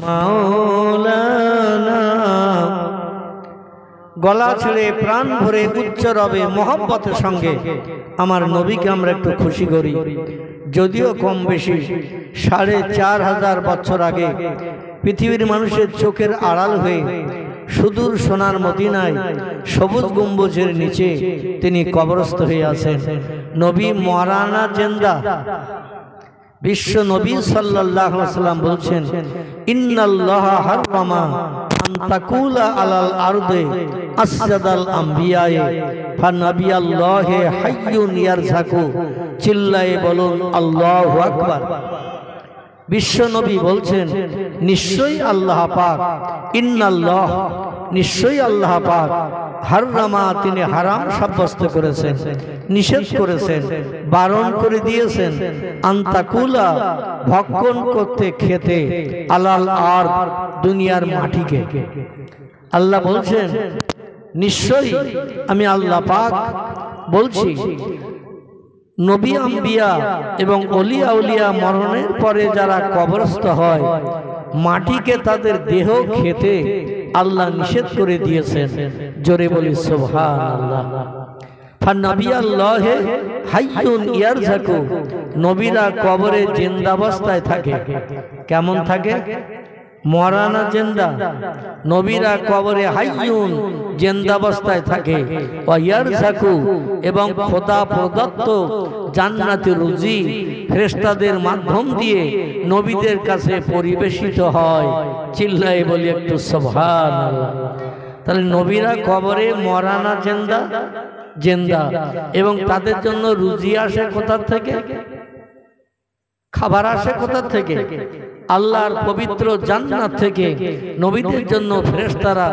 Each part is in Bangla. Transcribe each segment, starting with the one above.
মাওলানা। গলা ছেড়ে প্রাণ ভরে উচ্চ রবে মহব্বতের সঙ্গে আমার নবীকে আমরা একটু খুশি করি। যদিও কম বেশি ৪,৫০০ বছর আগে পৃথিবীর মানুষের চোখের আড়াল হয়ে সুদূর সোনার মদিনায় সবুজ গম্বুজের নিচে তিনি কবরস্থ হয়ে আছেন। নবী মরানা জিন্দা। বিশ্ব নবী সাল্লাল্লাহু আলাইহি ওয়াসাল্লাম বলছেন, ইন্নাল্লাহা হারামা আন তাকুলা আলাল আরদে আসজাদাল আমবিয়ায়ে ফানাবিয়াল্লাহি হাইয়ুন ইয়ারযাকু। চিল্লায়ে বলুন আল্লাহু আকবার। বিশ্ব নবী বলছেন, নিশ্চয়ই আল্লাহ পাক, ইন্নাল্লাহ, নিশ্চয়ই আল্লাহ পাক, হারামা, তিনি হারাম সাব্যস্ত করেছেন, নিষেধ করেছেন, বারণ করে দিয়েছেন, আন্তাকুলা, ভক্ষণ করতে, খেতে, আলাল আরদ, দুনিয়ার মাটিকে। আল্লাহ বলছেন, নিশ্চয়ই আমি আল্লাহ পাক বলছি, নবী আম্বিয়া এবং ওলিয়া উলিয়া মরণের পরে যারা কবরস্থ হয়, মাটিকে তাদের দেহ খেতে আল্লাহ নিষেধ করে দিয়েছেন। জোরে বলি সুবহানাল্লাহ। ফানাবিয়াল্লাহি হাইয়ুন ইয়ারযাকু। নবীরা কবরে জিন্দাবস্থায় থাকে। কেমন থাকে? মরানা জিন্দা। নবীরা কবরে হাইয়ুন, জিন্দাবস্থায় থাকে। ওয়া ইয়ারযাকু, এবং খোদা প্রদত্ত জান্নাতি রুজি ফেরেশতাদের মাধ্যম দিয়ে নবীদের কাছে পরিবেশিত হয়। চিল্লায়ে বলি একটু সুবহানাল্লাহ। তাহলে নবীরা কবরে মরানা জিন্দা, জিন্দা, এবং তাদের জন্য রুজি আসে কোথা থেকে? খাবার আসে কোথা থেকে? আল্লাহর পবিত্র জান্নাত থেকে। নবীদের জন্য ফেরেশতারা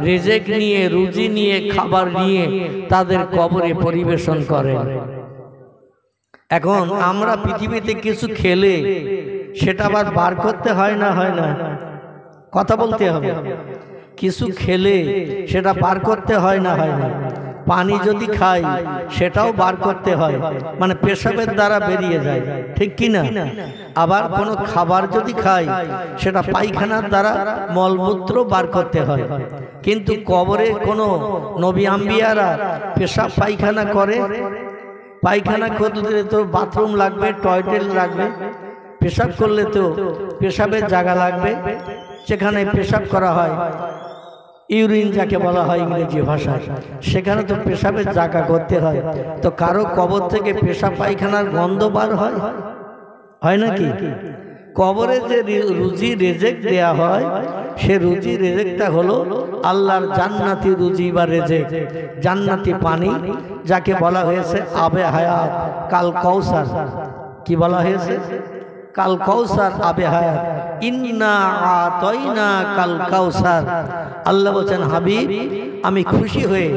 রিজিক নিয়ে, রুজি নিয়ে, খাবার নিয়ে তাদের কবরে পরিবেশন করেন। এখন আমরা পৃথিবীতে কিছু খেলে সেটা আবার বার করতে হয় না, হয় না? কথা বলতে হবে। কিছু খেলে সেটা বার করতে হয় না, হয় না? পানি যদি খাই সেটাও বার করতে হয়, মানে পেশাবের দ্বারা বেরিয়ে যায়, ঠিক কি না? আবার কোনো খাবার যদি খাই সেটা পায়খানার দ্বারা মলমূত্র বার করতে হয়। কিন্তু কবরে কোনো নবী আম্বিয়ারা পেশাব পায়খানা করে? পায়খানা করলে তো বাথরুম লাগবে, টয়লেট লাগবে। পেশাব করলে তো পেশাবের জায়গা লাগবে, সেখানে পেশাব করা হয়, ইউরিন যাকে বলা হয় ইংরেজি ভাষায়, সেখানে তো পেশাবের জায়গা করতে হয়। তো কারো কবর থেকে পেশাব পায়খানার গন্ধ বার হয়? হয় নাকি? কবরে যে রুজি রেজেক দেয়া হয়, সে রুজি রেজেকটা হলো আল্লাহর জান্নাতি রুজি বা রেজেক, জান্নাতি পানি, যাকে বলা হয়েছে আবে হায়াত, কাল কাউসার। কি বলা হয়েছে? কাল কাউসার, আবে হায়াত। ইন্না আতাইনা কাল কাউসার। আল্লাহ বলেন, হাবিব, আমি খুশি হয়ে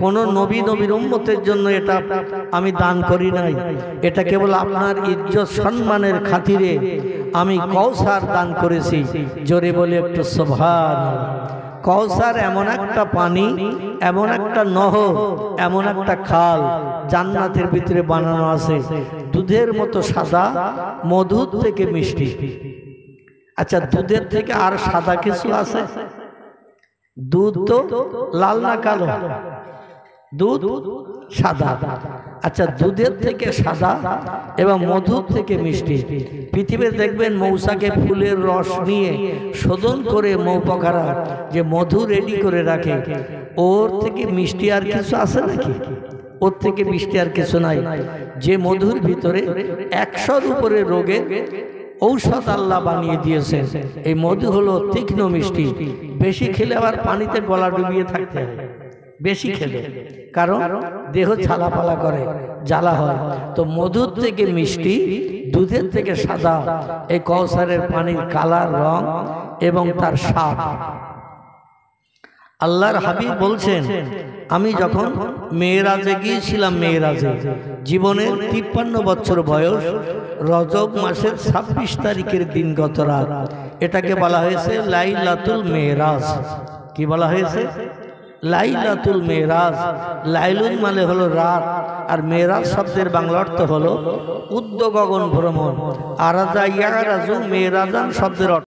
কোন নবীর উম্মতের জন্য এটা আমি দান করি নাই, এটা কেবল আপনার ইজ্জত সম্মানের খাতিরে আমি কাউসার দান করেছি। জোরে বলে একটু সুবহানাল্লাহ। কাউসার এমন একটা পানি, এমন একটা নহর, এমন একটা খাল জান্নাতের ভিতরে বানানো আছে, দুধের মতো সাদা, মধুর থেকে মিষ্টি। আচ্ছা, দুধের থেকে আর সাদা কিছু আছে? দুধ তো লাল না কালো? দুধ সাদা। আচ্ছা, দুধের থেকে সাদা এবং মধুর থেকে মিষ্টি। পৃথিবীতে দেখবেন মৌসাকে ফুলের রস নিয়ে শোধন করে মৌপকারা যে মধু রেডি করে রাখে, ওর থেকে মিষ্টি আর কিছু আছে নাকি? ওর থেকে মিষ্টি আর কিছু নাই। যে মধুর ভিতরে ১০০-র উপরে রোগে ঔষধ আল্লাহ বানিয়ে দিয়েছেন। এই মধু হলো তীক্ষ্ণ মিষ্টি। বেশি খেলে আবার পানিতে গলা ডুবিয়ে থাকতে হয়, বেশি খেলে, কারণ দেহ ছালাপালা করে, জ্বালা হয়। তো মধুর থেকে মিষ্টি, দুধের থেকে সাদা, এই কাউসারের পানির কালার, রং এবং তার স্বাদ। আল্লাহর হাবিব বলছেন, আমি যখন মেরাজে গিয়েছিলাম, মেরাজে, জীবনের 53 বছর বয়স, রজব মাসের 26 তারিখের দিন গত রাত, এটাকে বলা হয়েছে লাইলাতুল মেরাজ। কি বলা হয়েছে? লাইলাতুল মেরাজ। লাইলুল মানে হলো রাত, আর মেরাজ শব্দের বাংলা অর্থ হলো উদ্য গগন ভ্রমণ। আরাজা ইয়ারাজু মেরাজান শব্দের অর্থ